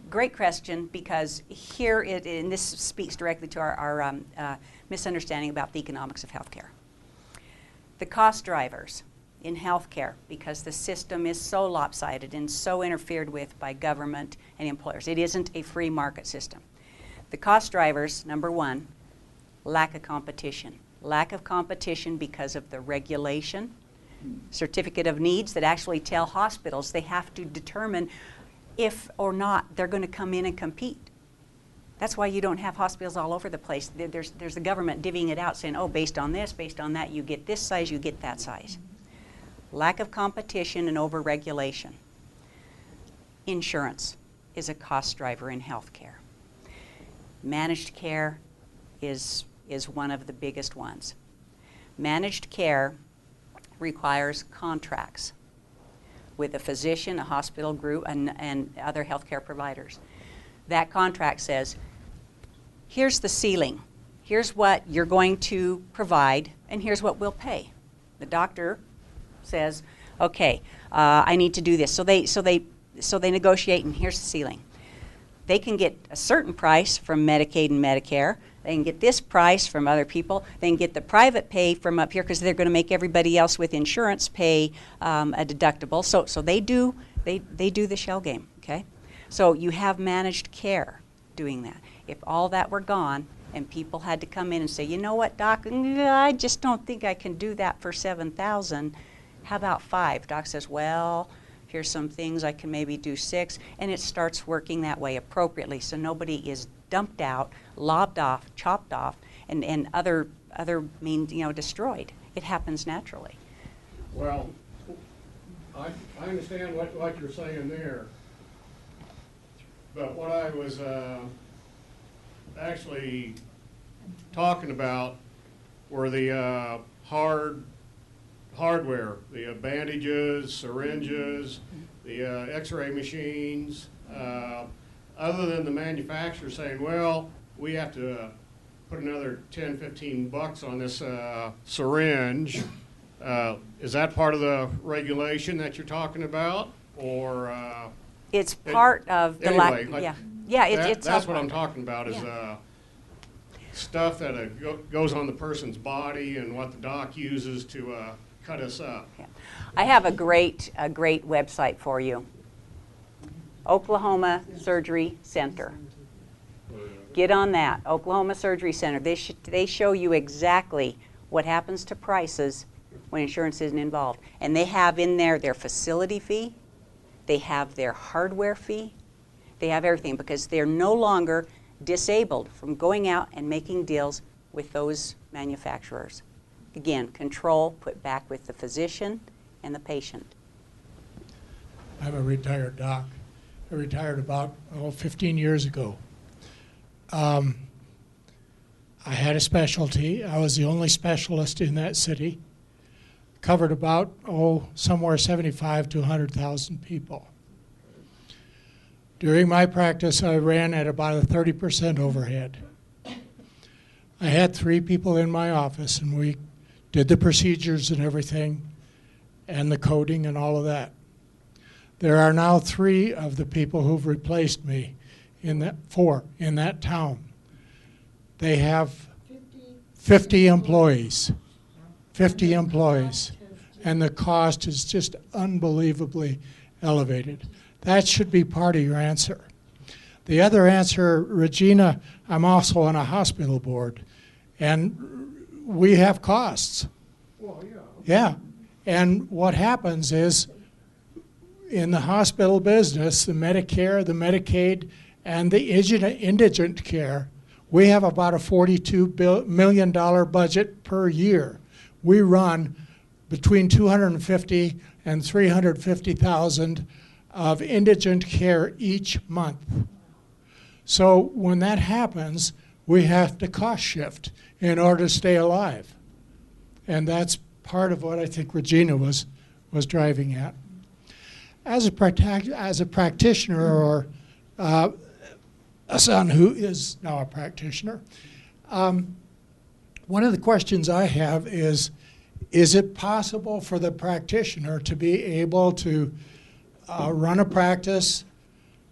Great question, because here and this speaks directly to our misunderstanding about the economics of healthcare. The cost drivers in healthcare, because the system is so lopsided and so interfered with by government and employers. It isn't a free market system. The cost drivers, number one, lack of competition. Lack of competition because of the regulation, certificate of needs that actually tell hospitals they have to determine if or not they're going to come in and compete. That's why you don't have hospitals all over the place. There's the government divvying it out, saying, oh, based on this, based on that, you get this size, you get that size. Lack of competition and overregulation. Insurance is a cost driver in healthcare. Managed care is one of the biggest ones. Managed care requires contracts with a physician, a hospital group, and other healthcare providers. That contract says, here's the ceiling, here's what you're going to provide, and here's what we'll pay. The doctor says, okay, I need to do this. So they negotiate, and here's the ceiling. They can get a certain price from Medicaid and Medicare. They can get this price from other people. They can get the private pay from up here because they're going to make everybody else with insurance pay a deductible. So they do the shell game. Okay, so you have managed care doing that. If all that were gone and people had to come in and say, you know what, doc, I just don't think I can do that for $7,000. How about $5,000? Doc says, well, here's some things I can maybe do $6,000, and it starts working that way appropriately, so nobody is dumped out, lobbed off, chopped off, and other means, destroyed. It happens naturally. Well, I understand what you're saying there, but what I was actually talking about were the hardware, the bandages, syringes, the x-ray machines, other than the manufacturer saying, well, we have to put another 10, 15 bucks on this syringe. Is that part of the regulation that you're talking about? Or it's part of the anyway, it's that's what I'm talking about is stuff that goes on the person's body and what the doc uses to cut us up. Yeah. I have a great website for you. Oklahoma Surgery Center. Get on that, Oklahoma Surgery Center. They show you exactly what happens to prices when insurance isn't involved. And they have in there their facility fee, they have their hardware fee, they have everything because they're no longer disabled from going out and making deals with those manufacturers. Again, control put back with the physician and the patient. I'm a retired doc. I retired about 15 years ago. I had a specialty. I was the only specialist in that city. Covered about, somewhere 75 to 100,000 people. During my practice, I ran at about a 30% overhead. I had 3 people in my office, and we did the procedures and everything, and the coding and all of that. There are now 3 of the people who've replaced me in that town. They have 50 employees. 50 employees. And the cost is just unbelievably elevated. That should be part of your answer. The other answer, Regina, I'm also on a hospital board, and we have costs. Well, yeah. Yeah. And what happens is, in the hospital business, the Medicare, the Medicaid, and the indigent care, we have about a $42 million budget per year. We run between 250 and 350,000 of indigent care each month. So when that happens, we have to cost shift in order to stay alive. And that's part of what I think Regina was driving at. As a practitioner, or a son who is now a practitioner, one of the questions I have is it possible for the practitioner to be able to run a practice,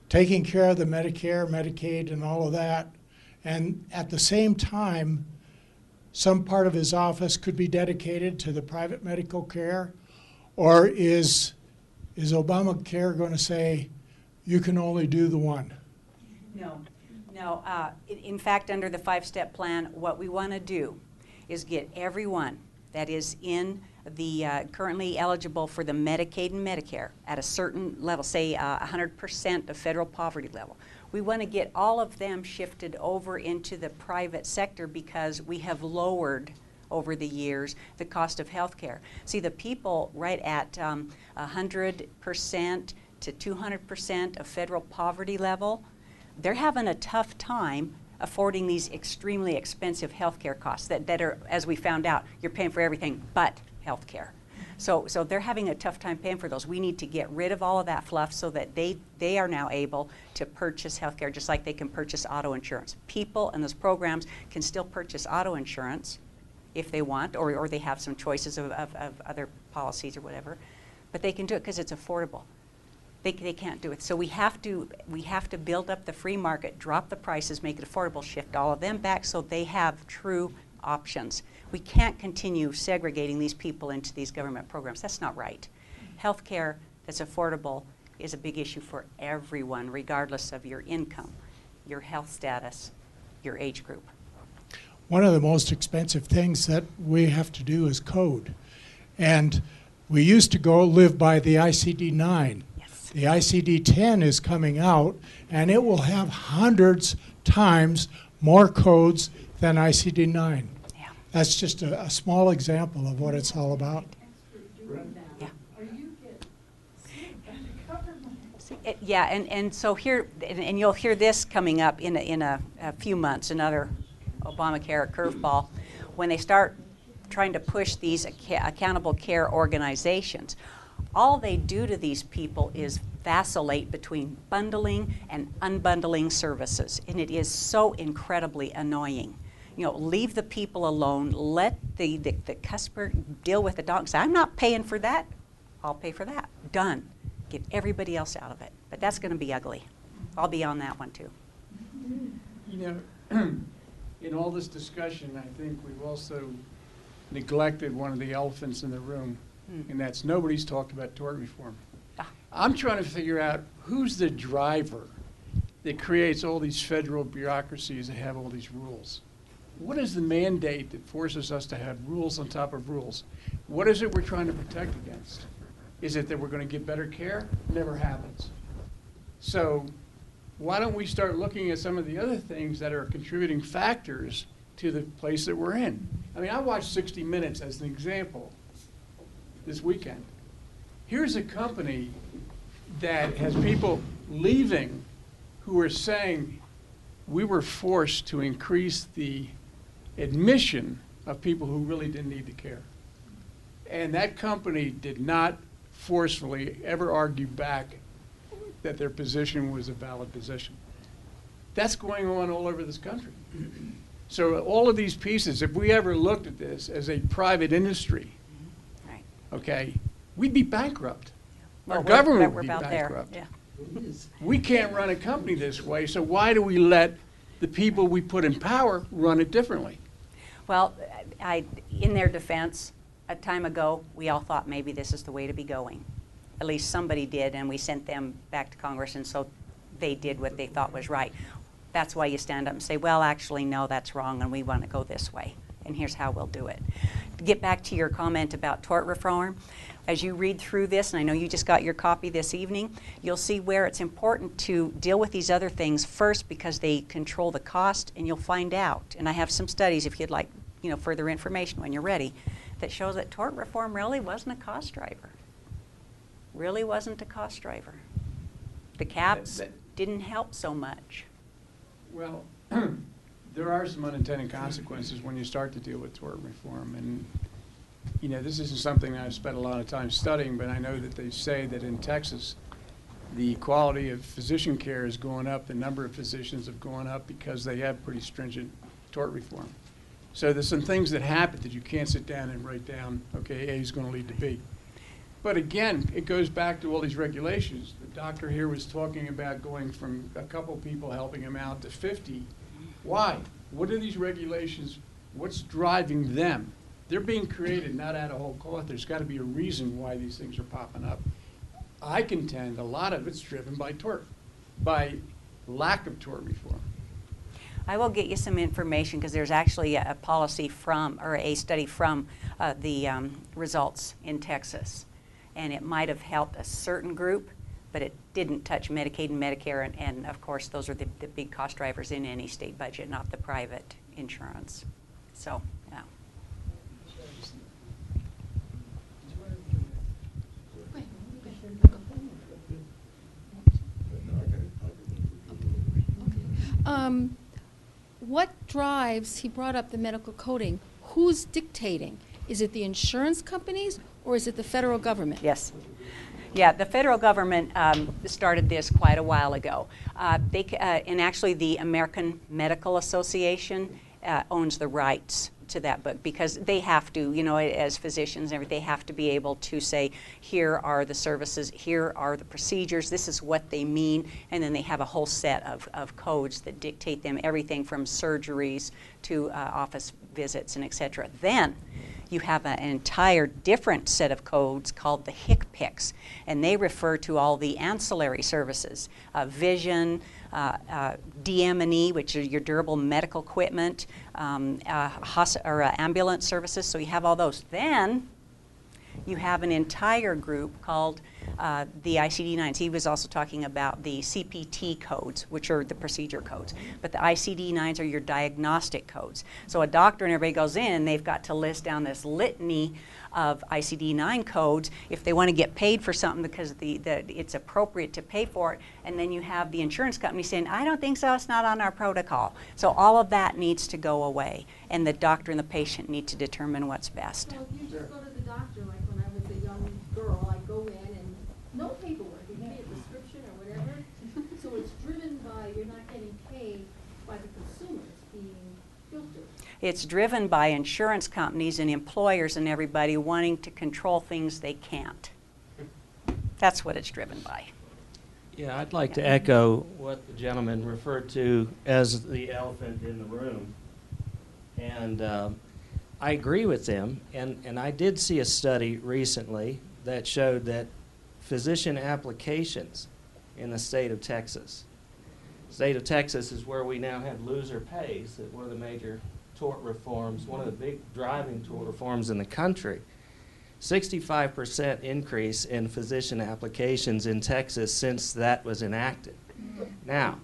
taking care of the Medicare, Medicaid, and all of that, and at the same time some part of his office could be dedicated to the private medical care? Or is Obamacare going to say you can only do the one? No. In fact, under the 5-step plan, what we want to do is get everyone that is in the currently eligible for the Medicaid and Medicare at a certain level, say 100% of federal poverty level. We want to get all of them shifted over into the private sector because we have lowered over the years the cost of health care. See, the people right at 100% to 200% of federal poverty level, they're having a tough time affording these extremely expensive health care costs that are, as we found out, you're paying for everything but health care. So they're having a tough time paying for those. We need to get rid of all of that fluff so that they are now able to purchase health care just like they can purchase auto insurance. People in those programs can still purchase auto insurance if they want, or they have some choices of other policies or whatever, but they can do it because it's affordable. They can't do it. So we have to build up the free market, drop the prices, make it affordable, shift all of them back so they have true options. We can't continue segregating these people into these government programs. That's not right. Health care that's affordable is a big issue for everyone, regardless of your income, your health status, your age group. One of the most expensive things that we have to do is code. And we used to go live by the ICD-9. Yes. The ICD-10 is coming out, and it will have hundreds times more codes than ICD-9. Yeah. That's just a small example of what it's all about. Yeah. Yeah, and so here, and you'll hear this coming up in a few months, another Obamacare curveball, when they start trying to push these accountable care organizations. All they do to these people is vacillate between bundling and unbundling services, and it is so incredibly annoying. You know, leave the people alone, let the customer deal with the dog. Say, I'm not paying for that, I'll pay for that. Done. Get everybody else out of it. But that's going to be ugly. I'll be on that one too. You know, in all this discussion, I think we've also neglected one of the elephants in the room, and that's nobody's talked about tort reform. I'm trying to figure out who's the driver that creates all these federal bureaucracies that have all these rules. What is the mandate that forces us to have rules on top of rules? What is it we're trying to protect against? Is it that we're going to get better care? Never happens. So why don't we start looking at some of the other things that are contributing factors to the place that we're in? I mean, I watched 60 Minutes as an example this weekend. Here's a company that has people leaving who are saying we were forced to increase the admission of people who really didn't need the care. And that company did not forcefully ever argue back that their position was a valid position. That's going on all over this country. So all of these pieces, if we ever looked at this as a private industry, Right. okay, we'd be bankrupt. Well, Our government we're would be about there. bankrupt. Yeah. We can't run a company this way, so why do we let the people we put in power run it differently? Well, in their defense, a time ago, we all thought maybe this is the way to be going. At least somebody did, and we sent them back to Congress, and so they did what they thought was right. That's why you stand up and say, well, actually, no, that's wrong, and we want to go this way, and here's how we'll do it. To get back to your comment about tort reform, as you read through this, and I know you just got your copy this evening, you'll see where it's important to deal with these other things first because they control the cost, and you'll find out. And I have some studies, if you'd like, further information when you're ready, that shows that tort reform really wasn't a cost driver. Really wasn't a cost driver. The caps didn't help so much. Well, there are some unintended consequences when you start to deal with tort reform. And, this isn't something I've spent a lot of time studying, but I know that they say that in Texas, the quality of physician care is going up. The number of physicians have gone up because they have pretty stringent tort reform. So there's some things that happen that you can't sit down and write down, okay, A is going to lead to B. But again, it goes back to all these regulations. The doctor here was talking about going from a couple people helping him out to 50. Why? What are these regulations What's driving them? They're being created not out of whole cloth. There's got to be a reason why these things are popping up. I contend a lot of it's driven by tort, by lack of tort reform. I will get you some information because there's actually a policy from, or a study from the results in Texas. And it might have helped a certain group, but it didn't touch Medicaid and Medicare. And of course, those are the big cost drivers in any state budget, not the private insurance. So, yeah. What drives, he brought up the medical coding, who's dictating? Is it the insurance companies or is it the federal government? Yes. Yeah, the federal government started this quite a while ago. And actually the American Medical Association owns the rights to that book because they have to, you know, as physicians and everything, they have to be able to say, here are the services, here are the procedures, this is what they mean, and then they have a whole set of codes that dictate them, everything from surgeries to office visits and et cetera. Then you have an entire different set of codes called the HCPCS, and they refer to all the ancillary services, vision, DM&E, which are your durable medical equipment, ambulance services, so you have all those. Then you have an entire group called the ICD-9s. He was also talking about the CPT codes, which are the procedure codes. But the ICD-9s are your diagnostic codes. So a doctor and everybody goes in, they've got to list down this litany of ICD-9 codes if they want to get paid for something because it's appropriate to pay for it. And then you have the insurance company saying, I don't think so, it's not on our protocol. So all of that needs to go away. And the doctor and the patient need to determine what's best. So if you just go to the doctor, like when I was a young girl, I go in and no paperwork, you give me a prescription or whatever. So it's driven by, you're not getting paid by the consumer, it's being filtered. It's driven by insurance companies and employers and everybody wanting to control things they can't. That's what it's driven by. Yeah, I'd like to echo what the gentleman referred to as the elephant in the room. And I agree with him. And I did see a study recently that showed that physician applications in the state of Texas. State of Texas is where we now have loser pays, that one of the major tort reforms, one of the big driving tort reforms in the country. 65% increase in physician applications in Texas since that was enacted. Now,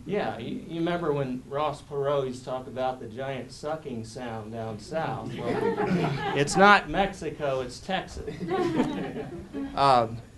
yeah, you remember when Ross Perot used to talk about the giant sucking sound down south? Well, it's not Mexico, it's Texas.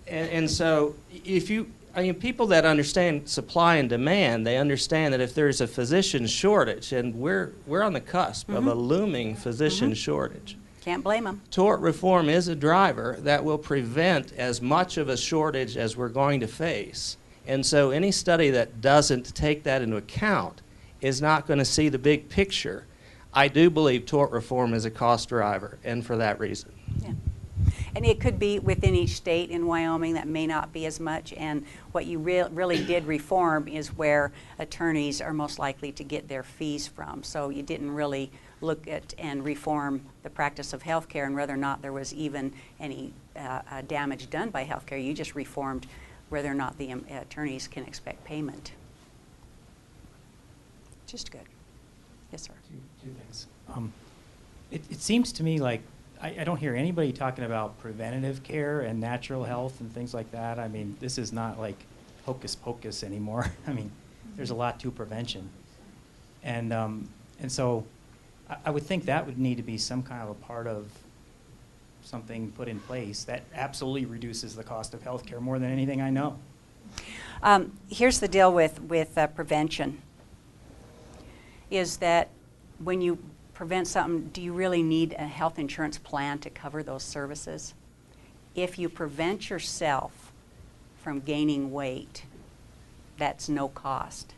And so if you, I mean, people that understand supply and demand, they understand that if there's a physician shortage, and we're on the cusp of a looming physician shortage. Can't blame them. Tort reform is a driver that will prevent as much of a shortage as we're going to face. And so any study that doesn't take that into account is not going to see the big picture. I do believe tort reform is a cost driver, and for that reason. Yeah. And it could be within each state. In Wyoming, that may not be as much. And what you really did reform is where attorneys are most likely to get their fees from. So you didn't really look at and reform the practice of healthcare and whether or not there was even any damage done by healthcare. You just reformed whether or not the attorneys can expect payment. Just good. Yes, sir. Two things. It seems to me like I don't hear anybody talking about preventative care and natural health and things like that. I mean, this is not like hocus pocus anymore. I mean, there's a lot to prevention. And so I would think that would need to be some kind of a part of something put in place that absolutely reduces the cost of health care more than anything I know. Here's the deal with prevention, is that when you prevent something, do you really need a health insurance plan to cover those services? If you prevent yourself from gaining weight, that's no cost.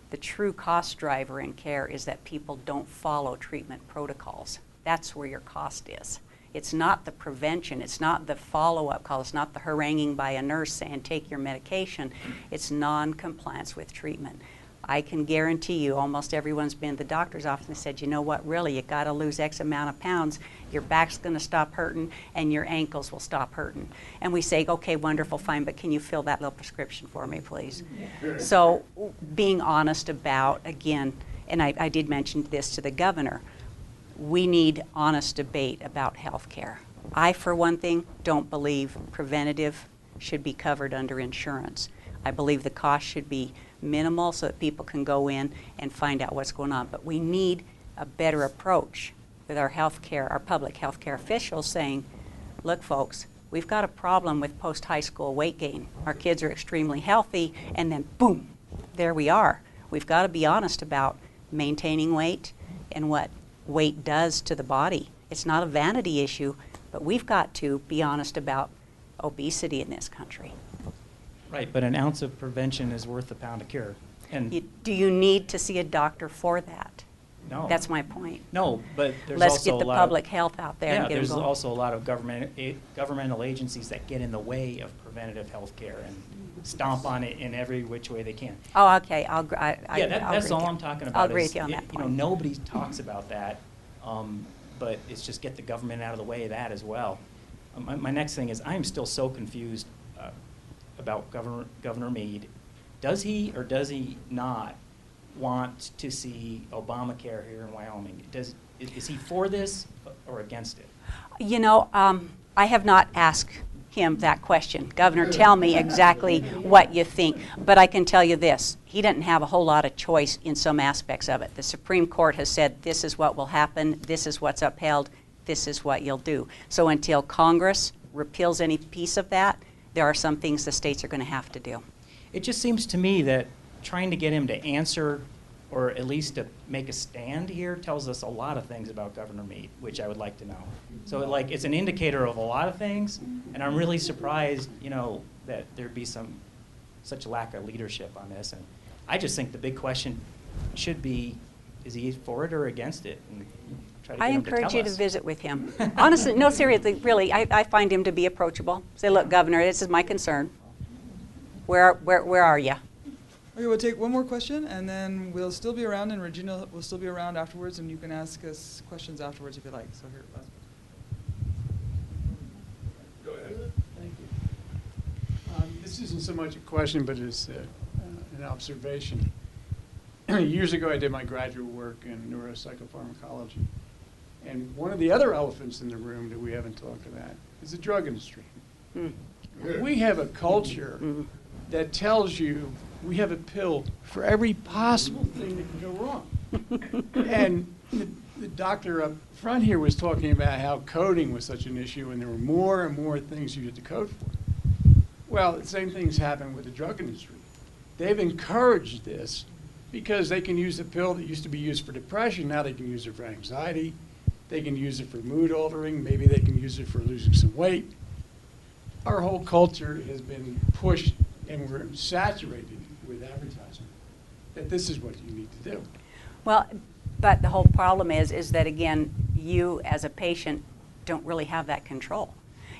The true cost driver in care is that people don't follow treatment protocols. That's where your cost is. It's not the prevention, it's not the follow-up call, it's not the haranguing by a nurse saying take your medication, it's non-compliance with treatment. I can guarantee you almost everyone's been to the doctor's office and said, you know what, really, you got to lose X amount of pounds, your back's going to stop hurting, and your ankles will stop hurting. And we say, okay, wonderful, fine, but can you fill that little prescription for me, please? So being honest about, again, and I did mention this to the governor, we need honest debate about health care. I, for one thing, don't believe preventative should be covered under insurance. I believe the cost should be minimal so that people can go in and find out what's going on. But we need a better approach with our healthcare, our public health care officials saying, look folks, we've got a problem with post-high school weight gain. Our kids are extremely healthy and then boom, there we are. We've got to be honest about maintaining weight and what weight does to the body. It's not a vanity issue, but we've got to be honest about obesity in this country. Right, but an ounce of prevention is worth a pound of cure. And Do you need to see a doctor for that? no. That's my point. No, but there's Let's also get the a lot public of, health out there. yeah, and get there's them going. also a lot of governmental agencies that get in the way of preventative health care and stomp on it in every which way they can. Oh, okay. Yeah, I'll that's agree all with I'm you. talking about. I'll agree is with you on that You know, point. nobody talks about that, but it's just get the government out of the way of that as well. My next thing is I'm still so confused about Governor Meade. Does he or does he not want to see Obamacare here in Wyoming? Is he for this or against it? You know, I have not asked him that question. Governor, tell me exactly what you think. But I can tell you this. He doesn't have a whole lot of choice in some aspects of it. The Supreme Court has said this is what will happen, this is what's upheld, this is what you'll do. So until Congress repeals any piece of that, there are some things the states are going to have to do. It just seems to me that trying to get him to answer or at least to make a stand here tells us a lot of things about Governor Meade, which I would like to know. So like it's an indicator of a lot of things, and I'm really surprised, you know, that there'd be such lack of leadership on this. And I just think the big question should be, is he for it or against it? And try to I get him to encourage tell you to us. visit with him. Honestly, no, seriously, really, I find him to be approachable. Say, look, Governor, this is my concern. Where are you? Okay, we'll take one more question, and then we'll still be around, and Regina will still be around afterwards, and you can ask us questions afterwards if you like. So here, last. Go ahead. Thank you. This isn't so much a question, but it's an observation. Years ago, I did my graduate work in neuropsychopharmacology. And one of the other elephants in the room that we haven't talked about is the drug industry. We have a culture that tells you we have a pill for every possible thing that can go wrong. And the doctor up front here was talking about how coding was such an issue and there were more and more things you had to code for. Well, the same thing's happened with the drug industry. They've encouraged this because they can use a pill that used to be used for depression, now they can use it for anxiety, they can use it for mood altering, maybe they can use it for losing some weight. Our whole culture has been pushed and we're saturated with advertising that this is what you need to do. Well, but the whole problem is that, again, you as a patient don't really have that control.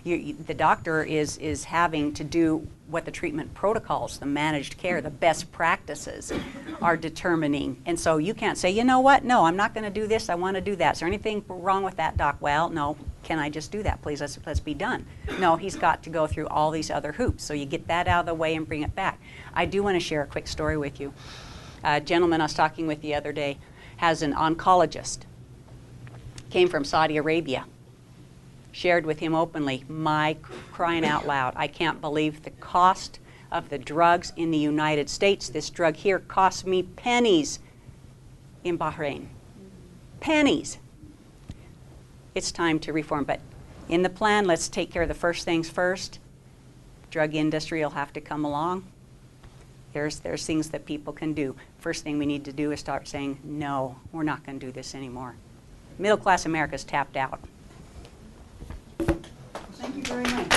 The doctor is having to do what the treatment protocols, the managed care, the best practices are determining. And so you can't say, you know what, no, I'm not going to do this, I want to do that. Is there anything wrong with that, doc? Well, no, can I just do that, please? Let's be done. No, he's got to go through all these other hoops. So you get that out of the way and bring it back. I do want to share a quick story with you. A gentleman I was talking with the other day has an oncologist, came from Saudi Arabia. Shared with him openly, my crying out loud, I can't believe the cost of the drugs in the United States. This drug here cost me pennies in Bahrain. Pennies. It's time to reform, but in the plan, let's take care of the first things first. Drug industry will have to come along. There's things that people can do. First thing we need to do is start saying, no, we're not going to do this anymore. Middle class America's tapped out. Thank you very much.